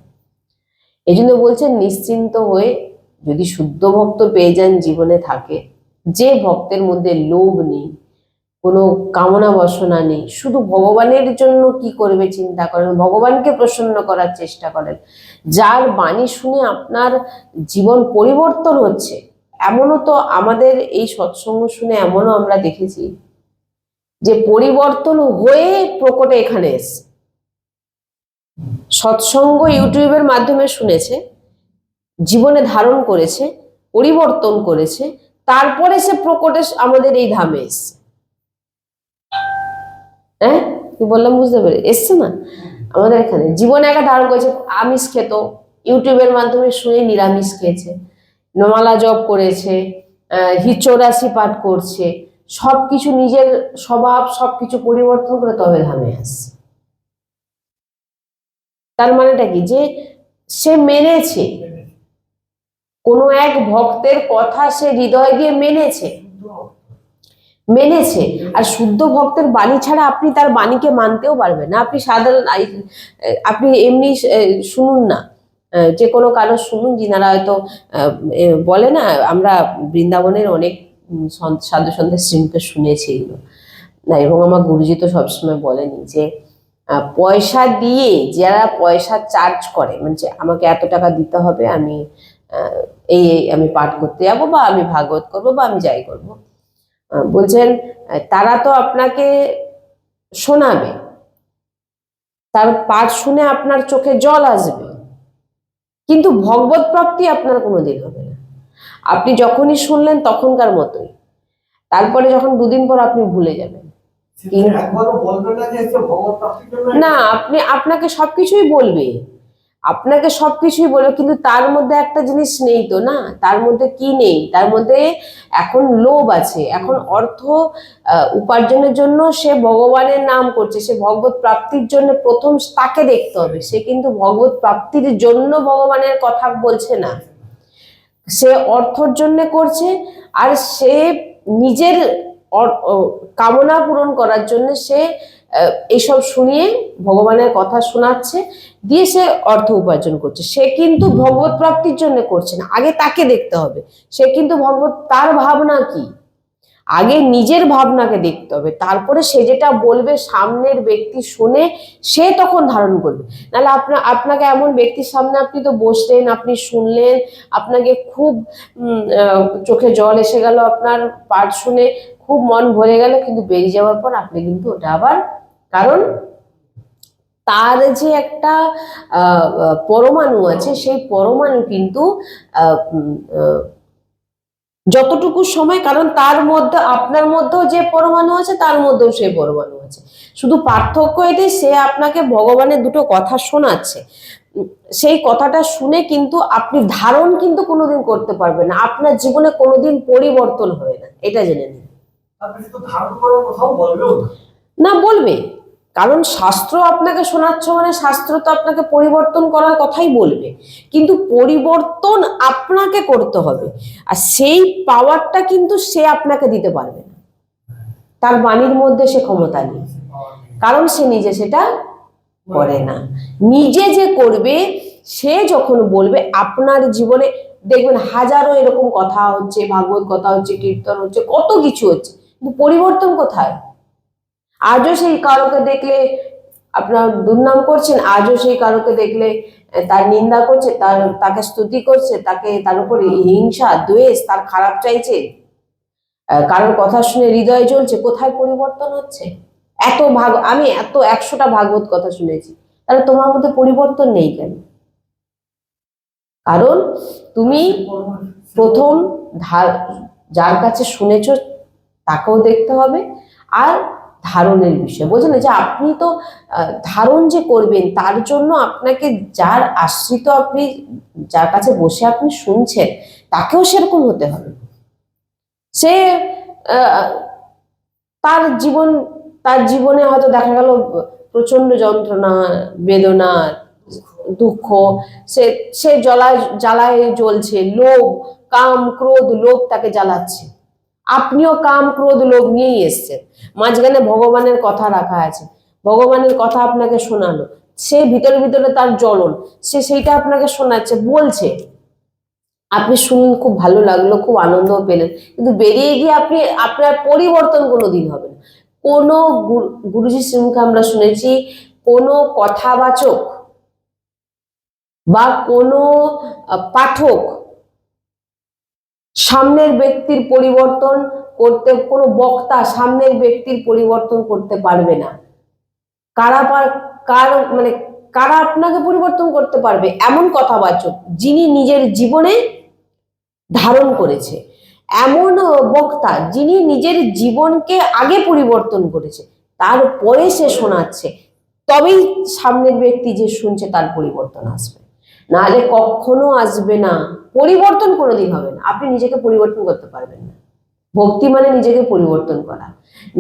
এই জন্য বলছেন নিশ্চিন্ত হয়ে যদি শুদ্ধ ভক্ত পেয়ে যান জীবনে থাকে, যে ভক্তের মধ্যে লোভ নেই, কোনো কামনা বাসনা নেই, শুধু ভগবানের জন্য কি করবে চিন্তা করেন, ভগবানকে প্রসন্ন করার চেষ্টা করেন, যার বাণী শুনে আপনার জীবন পরিবর্তন হচ্ছে। এমনও তো আমাদের এই সৎসঙ্গ শুনে এমনও আমরা দেখেছি যে পরিবর্তন হয়ে প্রকটে এখানে এসে সৎসঙ্গ ইউটিউবের মাধ্যমে শুনেছে, জীবনে ধারণ করেছে, পরিবর্তন করেছে, তারপরে সে প্রকটে আমাদের এই ধামে এসছে। হ্যাঁ, কি বললাম বুঝতে পেরে এসছে না? আমাদের এখানে জীবনে একা ধারণ করেছে, আমিষ খেত, ইউটিউবের মাধ্যমে শুনে নিরামিষ খেয়েছে, নমালা জপ করেছে, হিচৌরাশি পাঠ করছে, সবকিছু নিজের স্বভাব সবকিছু পরিবর্তন করে তবে ধামে আসছে। তার মানেটা কি? যে সে মেনেছে, কোনো এক ভক্তের কথা সে হৃদয় দিয়ে মেনেছে। আর শুদ্ধ ভক্তের বাণী ছাড়া আপনি তার বাণীকে মানতেও পারবেন না। আপনি সাধারণ আপনি এমনি শুনুন না, যে কোনো কারো শুনুন, যিনারা হয়তো বলে না, আমরা বৃন্দাবনের অনেক সাধু সন্তের শ্রীমুখে শুনেছি এগুলো না, এবং আমার গুরুজি তো সবসময় বলেনি যে পয়সা দিয়ে যারা পয়সা চার্জ করে, মানে আমাকে এত টাকা দিতে হবে, আমি আমি পাঠ করতে যাবো, বা আমি ভাগবত করবো, বা আমি যাই করবো, বলছেন তারা তো আপনাকে শোনাবে, তার পাঠ শুনে আপনার চোখে জল আসবে, কিন্তু ভগবত প্রাপ্তি আপনার কোনোদিন হবে না। আপনি যখনই শুনলেন তখনকার মতোই, তারপরে যখন দুদিন পর আপনি ভুলে যাবেন। না, আপনাকে সবকিছুই বলবে, কিন্তু তার মধ্যে একটা জিনিস নেই তো না। তার মধ্যে কি নেই? তার মধ্যে এখন লোভ আছে, এখন অর্থ উপার্জনের জন্য সে ভগবানের নাম করছে, সে ভগবত প্রাপ্তির জন্য প্রথম তাকে দেখতে হবে। সে কিন্তু ভগবত প্রাপ্তির জন্য ভগবানের কথা বলছে না, সে অর্থর জন্য করছে, আর সে নিজের কামনা পূরণ করার জন্য সে এইসব শুনিয়ে ভগবানের কথা শোনাচ্ছে, দিয়ে সে অর্থ উপার্জন করছে। সে কিন্তু ভগবত প্রাপ্তির জন্য করছে না, আগে তাকে দেখতে হবে। সে কিন্তু তার ভাবনা কি, আগে নিজের ভাবনাকে দেখতে হবে, তারপরে সে যেটা বলবে সামনের ব্যক্তি শুনে সে তখন ধারণ করবে। নাহলে আপনাকে এমন ব্যক্তির সামনে আপনি তো বসলেন, আপনি শুনলেন, আপনাকে খুব চোখে জল এসে গেল, আপনার পাঠ শুনে খুব মন ভরে গেল, কিন্তু বেরিয়ে যাওয়ার পর আপনি কিন্তু ওটা আবার, কারণ তার যে একটা পরমাণু আছে, সেই পরমাণু কিন্তু যতটুকু সময়, কারণ তার মধ্যে আপনার মধ্যেও যে পরমাণু আছে তার মধ্যেও সেই পরমাণু আছে, শুধু পার্থক্য এটাই, সে আপনাকে ভগবানের দুটো কথা শোনাচ্ছে, সেই কথাটা শুনে কিন্তু আপনি ধারণ কিন্তু কোনোদিন করতে পারবেন না, আপনার জীবনে কোনোদিন পরিবর্তন হবে না, এটা জেনে নিন। না, বলবে, কারণ শাস্ত্র আপনাকে শোনাচ্ছে মানে শাস্ত্র তো আপনাকে পরিবর্তন করার কথাই বলবে, কিন্তু পরিবর্তন আপনাকে করতে হবে, আর সেই পাওয়ারটা কিন্তু সে আপনাকে দিতে পারবে না, তার বাণীর মধ্যে সে ক্ষমতা নেই, কারণ সে নিজে সেটা করে না। নিজে যে করবে, সে যখন বলবে, আপনার জীবনে দেখবেন হাজারো এরকম কথা হচ্ছে, ভাগবত কথা হচ্ছে, কীর্তন হচ্ছে, কত কিছু হচ্ছে, কিন্তু পরিবর্তন কোথায়? আজও সেই কারোকে দেখলে আপনার দুর্নাম করছেন, আজও সেই কারোকে দেখলে তার নিন্দা করছে, তাকে স্তুতি করছে, তার উপর হিংসা দ্বেষ, তার খারাপ চাইছে, কারোর কথা শুনে হৃদয় জ্বলছে। কোথায় পরিবর্তন হচ্ছে? আমি এত 100টা ভাগবত কথা শুনেছি, তাহলে তোমার মধ্যে পরিবর্তন নেই কেন? কারণ তুমি প্রথম যার কাছে শুনেছ তাকেও দেখতে হবে, আর ধারণের বিষয় বোঝেন, যে আপনি তো ধারণ যে করবেন, তার জন্য আপনাকে যার আশ্রিত, আপনি যার কাছে বসে আপনি শুনছেন, তাকেও সেরকম হতে হবে। সে তার জীবনে হয়তো দেখা গেল প্রচন্ড যন্ত্রণা, বেদনা, দুঃখ, সে জ্বালায় জ্বলছে, লোভ, কাম, ক্রোধ, লোভ তাকে জ্বালাচ্ছে। আপনিও কাম, ক্রোধ, লোভ নিয়েই এসছেন, মাঝখানে ভগবানের কথা রাখা আছে, ভগবানের কথা আপনাকে শোনালো, সে ভিতরে ভিতরে তার জ্বলন, সে সেইটা আপনাকে শোনাচ্ছে, বলছে, আপনি শুনুন, খুব ভালো লাগলো, খুব আনন্দও পেলেন, কিন্তু বেরিয়ে গিয়ে আপনি আপনার পরিবর্তন কোনোদিন হবে না। কোনো গুরুজি শ্রীমুখে আমরা শুনেছি কোনো কথাবাচক বা কোনো পাঠক সামনের ব্যক্তির পরিবর্তন করতে, কোনো বক্তা সামনের ব্যক্তির পরিবর্তন করতে পারবে না। কারা মানে কারা আপনাকে পরিবর্তন করতে পারবে? এমন কথাবাচক যিনি নিজের জীবনে ধারণ করেছে, এমন বক্তা যিনি নিজের জীবনকে আগে পরিবর্তন করেছে, তারপরে সে শোনাচ্ছে, তবেই সামনের ব্যক্তি যে শুনছে তার পরিবর্তন আসবে, নাহলে কখনো আসবে না। পরিবর্তন কোনোদিন হবে না, আপনি নিজেকে পরিবর্তন করতে পারবেন না। ভক্তি মানে নিজেকে পরিবর্তন করা,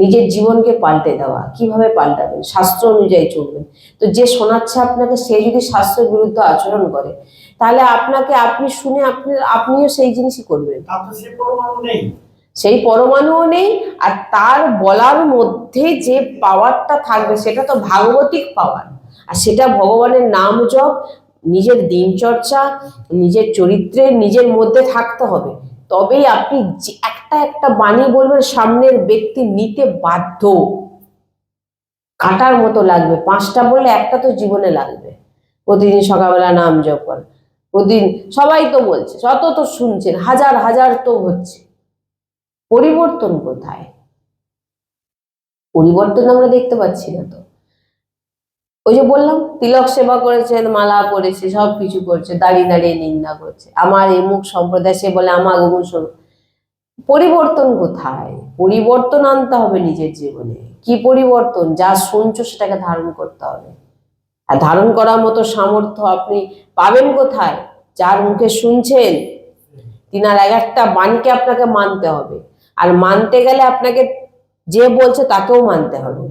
নিজের জীবনকে পাল্টে দেওয়া। কিভাবে পাল্টাবেন? শাস্ত্র অনুযায়ী চলবেন। তো যে শোনাচ্ছে আপনাকে, সে যদি শাস্ত্রের বিরুদ্ধে আচরণ করে, তাহলে আপনাকে, আপনি শুনে আপনিও সেই জিনিসই করবেন। সেই পরমাণুও নেই, আর তার বলার মধ্যে যে পাওয়ারটা থাকবে সেটা তো ভাগবতিক পাওয়ার, আর সেটা ভগবানের নাম জপ, নিজের দিনচর্চা, নিজের চরিত্রে, নিজের মধ্যে থাকতে হবে। তবেই আপনি একটা একটা বাণী বলবেন, সামনের ব্যক্তি নিতে বাধ্য। কাটার মতো লাগবে, 5টা বললে একটা তো জীবনে লাগবে। প্রতিদিন সকালবেলা নাম জপ কর, প্রতিদিন সবাই তো বলছে, যত তো শুনছেন, হাজার হাজার তো হচ্ছে, পরিবর্তন কোথায়? পরিবর্তন আমরা দেখতে পাচ্ছি না তো। ওই যে বললাম, তিলক সেবা করেছেন, মালা পরেছে, সবকিছু করছে, দাঁড়িয়ে দাঁড়িয়ে নিন্দা করছে, আমার এই মুখ সম্প্রদায়, সে বলে আমার অমুক। পরিবর্তন কোথায়? পরিবর্তন আনতে হবে নিজের জীবনে। কি পরিবর্তন? যা শুনছো সেটাকে ধারণ করতে হবে, আর ধারণ করার মতো সামর্থ্য আপনি পাবেন কোথায়? যার মুখে শুনছেন, তিনার এক একটা বাণীকে আপনাকে মানতে হবে, আর মানতে গেলে আপনাকে যে বলছে তাকেও মানতে হবে।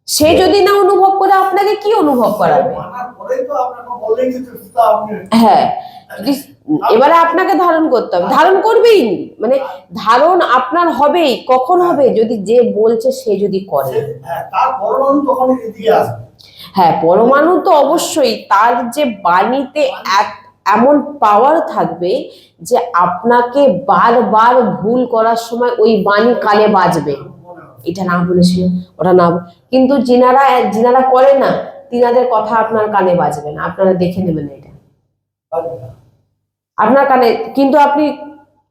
সে যদি না অনুভব করে, আপনাকে কি অনুভব করাবে? হ্যাঁ, এবারে আপনাকে ধারণ করতে হবে, ধারণ করবেই, মানে ধারণ আপনার হবেই। কখন হবে? যদি যে বলছে সে যদি করে। হ্যাঁ, পরমাণু তো অবশ্যই, তার যে বাণীতে এমন পাওয়ার থাকবে যে আপনাকে বারবার ভুল করার সময় ওই বাণী কানে বাজবে, এটা না বলেছিল, ওটা না, কিন্তু যিনারা করে না, তিনাদের কথা আপনার কানে বাজবে না, আপনারা দেখে নেবেন এটা আপনার কানে। কিন্তু আপনি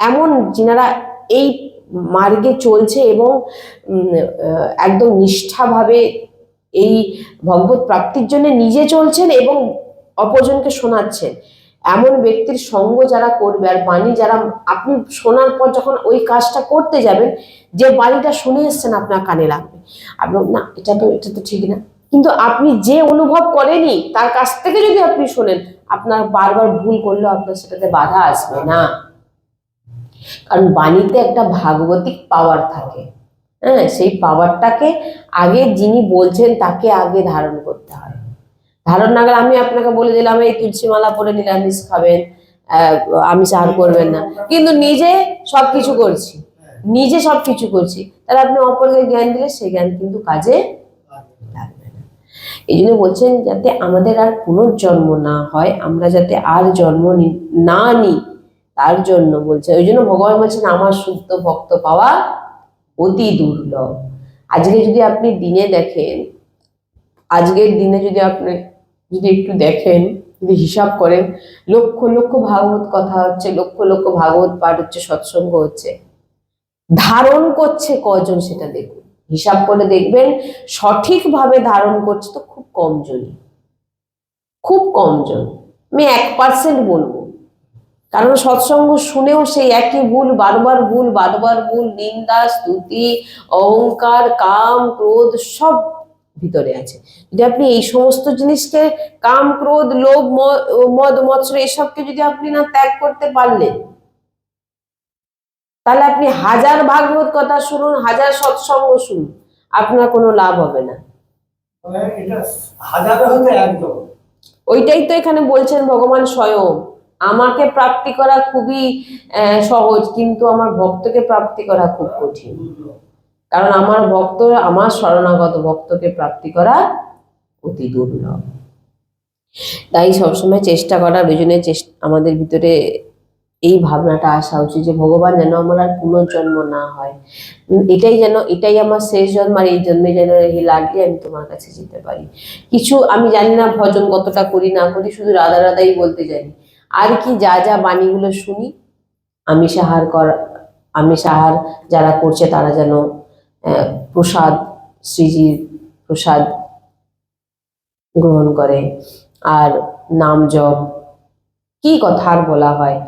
এমন যিনারা এই মার্গে চলছে এবং একদম নিষ্ঠাভাবে এই ভগবত প্রাপ্তির জন্য নিজে চলছেন এবং অপরজনকে শোনাচ্ছেন, এমন ব্যক্তির সঙ্গ যারা করবে, আর বাণী যারা, আপনি শোনার পর যখন ওই কাজটা করতে যাবেন, যে বাণীটা শুনে এসছেন আপনার কানে লাগবে, আপনি না, এটা তো ঠিক না, কিন্তু আপনি যে অনুভব করেনি তার কাছ থেকে যদি আপনি শোনেন, আপনার বারবার ভুল করলেও আপনার সেটাতে বাধা আসবে না। কারণ বাণীতে একটা ভাগবতিক পাওয়ার থাকে। হ্যাঁ, সেই পাওয়ারটাকে আগে যিনি বলছেন তাকে আগে ধারণ করতে হয়। ধারণ না গেলে, আমি আপনাকে বলে দিলাম এই তুলসী মালা পরে নিরামিষ খাবেন, আমিষ আহার করবেন না, কিন্তু নিজে সবকিছু করছি, তাহলে আপনি অপরকে জ্ঞান দিলে সেই জ্ঞান কিন্তু কাজে লাগবে না। এই জন্য বলছেন যাতে আমাদের আর পুনর্জন্ম না হয়, আমরা যাতে আর জন্ম না নিই, তার জন্য বলছে। ওই জন্য ভগবান বলছেন আমার শুদ্ধ ভক্ত পাওয়া অতি দুর্লভ। আজকে যদি আপনি দিনে দেখেন, আজকের দিনে যদি আপনি একটু দেখেন, যদি হিসাব করেন, লক্ষ লক্ষ ভাগবত কথা হচ্ছে, লক্ষ লক্ষ ভাগবত পাঠ হচ্ছে, সৎসঙ্গ হচ্ছে, ধারণ করছে কজন সেটা দেখুন। হিসাব করে দেখবেন, সঠিকভাবে ধারণ করছে তো খুব কম জনই, খুব কম জন। আমি 1% বলবো, কারণ সৎসঙ্গ শুনেও সেই একই ভুল, বারবার ভুল, নিন্দা, স্তুতি, অহংকার, কাম, ক্রোধ সব ভিতরে আছে। যদি আপনি এই সমস্ত জিনিসকে, কাম, ক্রোধ, লোভ, মদ, মৎসর, এসবকে যদি আপনি না ত্যাগ করতে পারলেন, তাহলে আপনি 1000 ভাগবত কথা শুনুন, 1000 সৎসঙ্গ শুনুন, আপনার কোনো লাভ হবে না। ওইটাই তো এখানে বলছেন ভগবান স্বয়ং, আমাকে প্রাপ্তি করা খুবই সহজ, কিন্তু আমার ভক্তকে প্রাপ্তি করা খুব কঠিন। কারণ আমার ভক্ত, আমার শরণাগত ভক্তকে প্রাপ্তি করা অতি দুর্লভ। তাই সবসময় চেষ্টা করার, ওই জন্য আমাদের ভিতরে এই ভাবনাটা আসা উচিত যে ভগবান যেন আমার আর পুনর্জন্ম না হয়, এটাই আমার শেষ জন্ম, আর এই জন্মে যেন এই লাগলে আমি তোমার কাছে যেতে পারি। কিছু আমি জানি না ভজন কতটা করি না করি, শুধু রাধা রাধাই বলতে জানি। আর কি যা যা বাণীগুলো শুনি, আমি সাহার যারা করছে তারা যেন প্রসাদ, শ্রীজির প্রসাদ গ্রহণ করে। আর নাম জপ, কি কথা আর বলা হয়,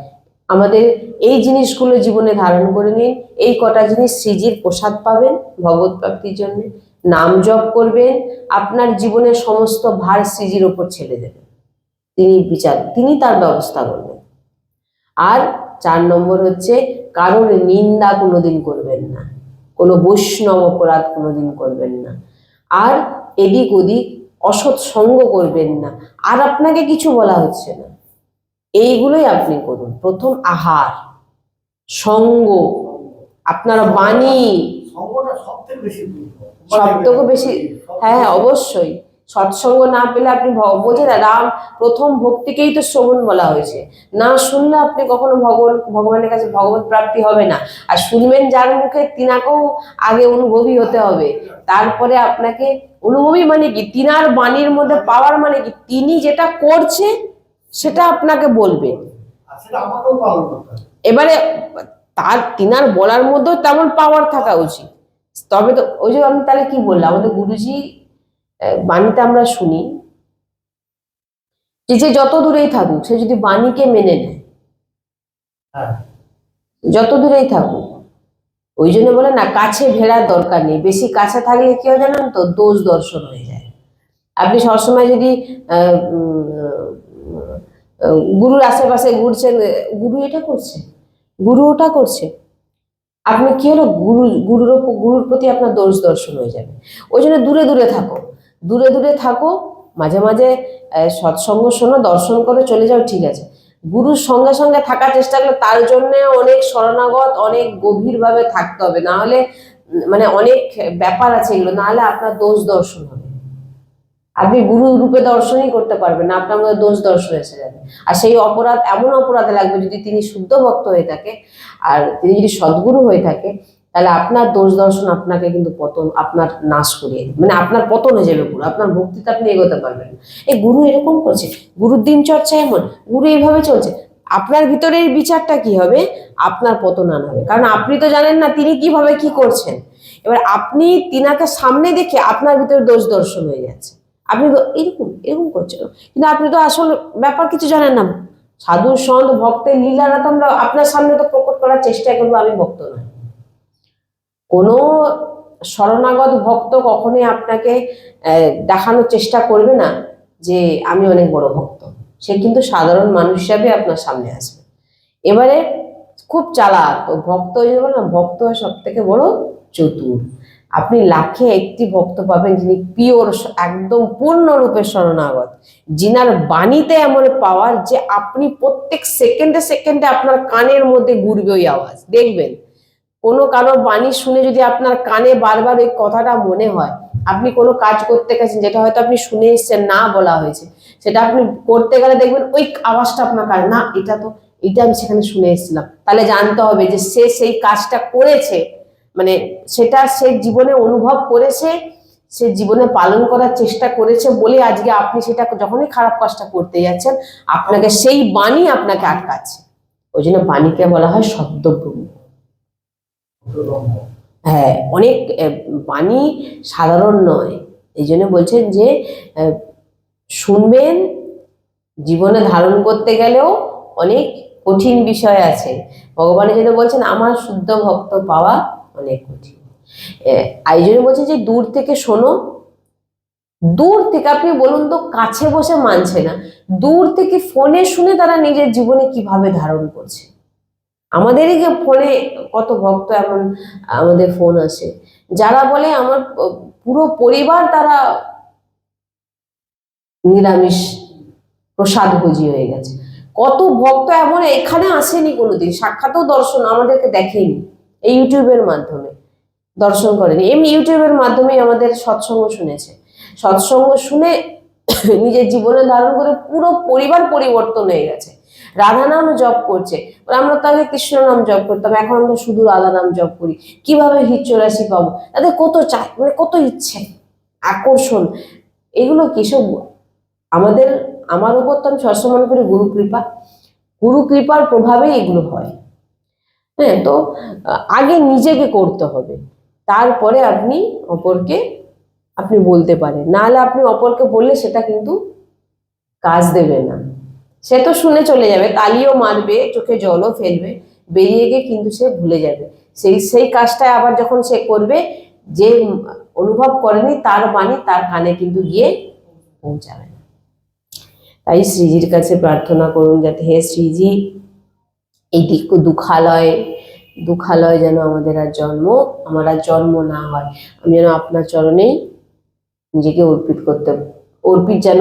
আমাদের এই জিনিসগুলো জীবনে ধারণ করে নিন। এই কটা জিনিস শ্রীজির প্রসাদ পাবেন ভগবত প্রাপ্তির জন্য। নাম জপ করবেন, আপনার জীবনের সমস্ত ভার শ্রীজির ওপর ছেড়ে দেবেন, তিনি তার ব্যবস্থা করবেন। আর 4 নম্বর হচ্ছে কারোর নিন্দা কোনোদিন করবেন না, কোনো বৈষ্ণব অপরাধ কোনোদিন করবেন না। আর এদিক ওদিক অসৎ সঙ্গ করবেন না। আর আপনাকে কিছু বলা হচ্ছে না, এইগুলোই আপনি করুন। প্রথম আহার, সঙ্গ, আপনার বাণী সব থেকে বেশি। হ্যাঁ অবশ্যই, সৎসঙ্গ না পেলে আপনি বোঝেন না, রাম প্রথম ভক্তিকেই তো শ্রবণ বলা হয়েছে। না শুনলে আপনি কখনো ভগবানের কাছে ভগবত প্রাপ্তি হবে না। আর শুনবেন যার মুখে, তিনাকেও আগে অনুভবী হতে হবে, তারপরে আপনাকে অনুভবী মানে কি, তিনার বাণীর মধ্যে পাওয়ার মানে কি, তিনি যেটা করছে সেটা আপনাকে বলবে। এবারে তিনার বলার মধ্যেও তেমন পাওয়ার থাকা উচিত, তবে তো। ওই যে আমি তাহলে কি বললাম, আমাদের গুরুজি বাণীতে আমরা শুনি যে যত দূরেই থাকুক সে যদি বাণীকে মেনে নেয়, যত দূরেই থাকুক, ওই জন্য বলে না কাছে ভেড়ার দরকার নেই, বেশি কাছে থাকলে কি হয় জানেন তো, দোষ দর্শন হয়ে যায়। আপনি সবসময় যদি গুরুর আশেপাশে ঘুরছেন, গুরু এটা করছে, গুরু ওটা করছে, আপনি কি হলো, গুরুর প্রতি আপনার দোষ দর্শন হয়ে যাবে। ওই জন্য দূরে দূরে থাকো, দূরে দূরে থাকো, মাঝে মাঝে সৎসঙ্গ শোনো, দর্শন করে চলে যাও, ঠিক আছে। গুরুর সঙ্গে সঙ্গে থাকার চেষ্টা করলে, তার জন্য অনেক শরণাগত, অনেক গভীরভাবে থাকতে হবে, না হলে মানে অনেক ব্যাপার আছে এগুলো, না হলে আপনার দোষ দর্শন হবে। আপনি গুরু রূপে দর্শনই করতে পারবেন না, আপনার মধ্যে দোষ দর্শন এসে যাবে। আর সেই অপরাধ এমন অপরাধে লাগবে, যদি তিনি শুদ্ধ ভক্ত হয়ে থাকে আর তিনি যদি সদ্গুরু হয়ে থাকে, তাহলে আপনার দোষ দর্শন আপনাকে কিন্তু আপনার নাশ করিয়ে দেবে, মানে আপনার পতন হয়ে যাবে পুরো, আপনার ভক্তিতে আপনি এগোতে পারবেন। এই গুরু এরকম করছে, গুরুর দিনচর্চা এমন, গুরু এইভাবে চলছে, আপনার ভিতরে এই বিচারটা কি হবে, আপনার পতন আনবে। কারণ আপনি তো জানেন না তিনি কিভাবে কি করছেন। এবার আপনি তিনাকে সামনে দেখে আপনার ভিতরে দোষ দর্শন হয়ে যাচ্ছে, আপনি তো এরকম এরকম করছেন, কিন্তু আপনি তো আসল ব্যাপার কিছু জানেন না। সাধু সন্ত ভক্তের লীলারা তো আমরা আপনার সামনে তো প্রকট করার চেষ্টা করবো, আমি ভক্ত নয়। কোনো শরণাগত ভক্ত কখনোই আপনাকে দেখানোর চেষ্টা করবে না যে আমি অনেক বড় ভক্ত, সে কিন্তু সাধারণ মানুষ হিসাবে আপনার সামনে আসবে। এবারে খুব চালাক ভক্ত, না ভক্ত হয় সব থেকে বড় চতুর। আপনি লাখে একটি ভক্ত পাবেন যিনি পিওর, একদম পূর্ণরূপে শরণাগত, যিনার বাণীতে এমন পাওয়ার যে আপনি প্রত্যেক সেকেন্ডে সেকেন্ডে আপনার কানের মধ্যে ঘুরবে ওই আওয়াজ। দেখবেন কোনো কারো বাণী শুনে যদি আপনার কানে বারবার ওই কথাটা মনে হয়, আপনি কোনো কাজ করতে গেছেন যেটা হয়তো আপনি শুনে এসছেন, না বলা হয়েছে, সেটা আপনি করতে গেলে দেখবেন ওই আওয়াজটা আপনার কানে, না এটা আমি সেখানে শুনে এসেছিলাম, তাহলে জানতে হবে যে সে সেই কাজটা করেছে, মানে সেটা সে জীবনে অনুভব করেছে, সে জীবনে পালন করার চেষ্টা করেছে বলে আজকে আপনি সেটা যখনই খারাপ কাজটা করতে যাচ্ছেন, আপনাকে সেই বাণী আপনাকে আটকাচ্ছে। ওই জন্য বাণীকে বলা হয় শব্দব্রহ্ম। হ্যাঁ, অনেক বাণী সাধারণ নয়, এই জন্য বলছেন যে শুনবেন, জীবনে ধারণ করতে গেলেও অনেক কঠিন বিষয় আছে। ভগবানের জন্য বলছেন আমার শুদ্ধ ভক্ত পাওয়া অনেক কঠিন। এই জন্য বলছে যে দূর থেকে শোনো, দূর থেকে, আপনি বলুন তো কাছে বসে মানছে না, দূর থেকে ফোনে শুনে তারা নিজের জীবনে কিভাবে ধারণ করছে। আমাদেরই যে ফোনে কত ভক্ত এমন আমাদের ফোন আসে যারা বলে আমার পুরো পরিবার তারা নিরামিষ প্রসাদ ভোজি হয়ে গেছে। কত ভক্ত এমন এখানে আসেনি কোনোদিন, সাক্ষাৎও দর্শন আমাদেরকে দেখেনি, এই ইউটিউবের মাধ্যমে দর্শন করেনি, এমনি ইউটিউবের মাধ্যমে আমাদের সৎসঙ্গ শুনেছে, সৎসঙ্গ শুনে নিজের জীবনে ধারণ করে পুরো পরিবার পরিবর্তন হয়ে গেছে। রাধা নাম জপ করছে, আমরা তো আগে কৃষ্ণ নাম জপ করতাম, এখন আমরা শুধু রাধা নাম জপ করি। কিভাবে হিচ্ছরাশি পাবো, তাদের কত চাই, মানে কত ইচ্ছে, আকর্ষণ, এগুলো কিসব আমার উপর তো আমি সবসময় মনে করি গুরু কৃপার প্রভাবে এগুলো হয়। হ্যাঁ, তো আগে নিজেকে করতে হবে, তারপরে আপনি অপরকে আপনি বলতে পারেন। নাহলে আপনি অপরকে বললে সেটা কিন্তু কাজ দেবে না, সে তো শুনে চলে যাবে, তালিও মারবে, চোখে জলও ফেলবে, বেরিয়ে গিয়ে কিন্তু সে ভুলে যাবে। সেই কাজটা আবার যখন সে করবে, যে অনুভব করেনি তার বাণী তার কানে কিন্তু গিয়ে পৌঁছাবে না। তাই শ্রীজির কাছে প্রার্থনা করুন যাতে হে শ্রীজি, এই দুঃখালয় যেন আমার আর জন্ম না হয়। আমি যেন আপনার চরণেই নিজেকে অর্পিত যেন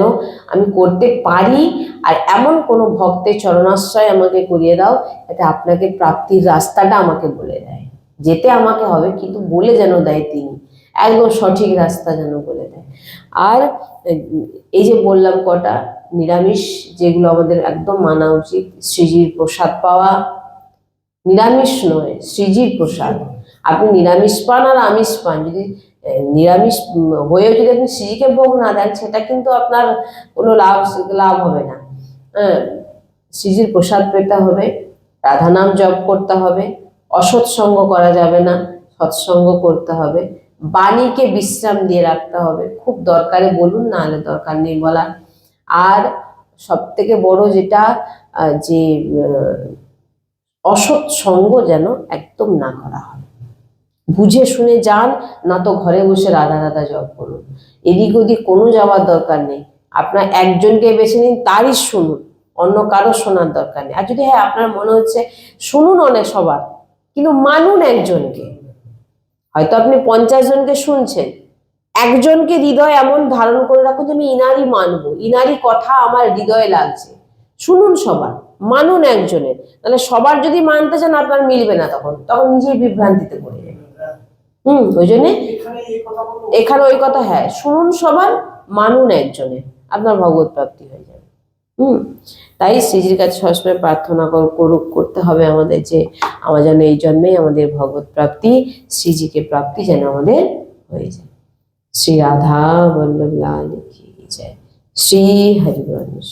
আমি করতে পারি। আর এমন কোনো ভক্তের চরণাশ্রয় আমাকে করিয়ে দাও যাতে আপনাকে প্রাপ্তির রাস্তাটা আমাকে বলে দেয়। যেতে আমাকে হবে, কিন্তু বলে যেন দেয় তিনি, একদম সঠিক রাস্তা যেন বলে দেয়। আর এই যে বললাম কটা নিরামিষ যেগুলো আমাদের একদম মানা উচিত, শ্রীজির প্রসাদ পাওয়া, নিরামিষ নয় শ্রীজির প্রসাদ। আপনি নিরামিষ পান আর আমিষ পান, যদি নিরামিষ হয়েও যদি আপনি শ্রীজিকে ভোগ না দেন, সেটা কিন্তু আপনার কোনো লাভ হবে না। হ্যাঁ, শ্রীজির প্রসাদ পেতে হবে, রাধা নাম জপ করতে হবে, অসৎসঙ্গ করা যাবে না, সৎসঙ্গ করতে হবে, বাণীকে বিশ্রাম দিয়ে রাখতে হবে, খুব দরকারে বলুন, না হলে দরকার নেই বলা। আর সব থেকে বড় যেটা, যে অসৎ সঙ্গ যেন একদম না করা হয়। বুঝে শুনে যান, না তো ঘরে বসে রাধা রাধা জপ করুন, এদিক ওদিক কোনো যাওয়ার দরকার নেই। আপনার একজনকে বেছে নিন, তারই শুনুন, অন্য কারো শোনার দরকার নেই। আর যদি হ্যাঁ আপনার মনে হচ্ছে শুনুন অনেক সবার, কিন্তু মানুন একজনকে। হয়তো আপনি 50 জনকে শুনছেন, একজনকে হৃদয় এমন ধারণ করে রাখুন যে আমি ইনারই মানবো, ইনারই কথা আমার হৃদয়ে লাগছে। শুনুন সবার, মানুন একজনের। তাহলে সবার যদি মানতে চান, আপনার মিলবে না, তখন নিজেই বিভ্রান্তিতে পড়ে যাবে। ওই জন্যে এখানে ওই কথা, হ্যাঁ শুনুন সবার, মানুন একজনের, আপনার ভগবত প্রাপ্তি হয়ে যাবে। তাই শ্রীজির কাছে সবসময় প্রার্থনা করতে হবে আমাদের, যে আমার যেন এই জন্মেই আমাদের ভগবত প্রাপ্তি, শ্রীজিকে প্রাপ্তি যেন আমাদের হয়ে যায়। শ্রী রাধা বল্লভ লাল কি জয়। শ্রী হরিবংশ।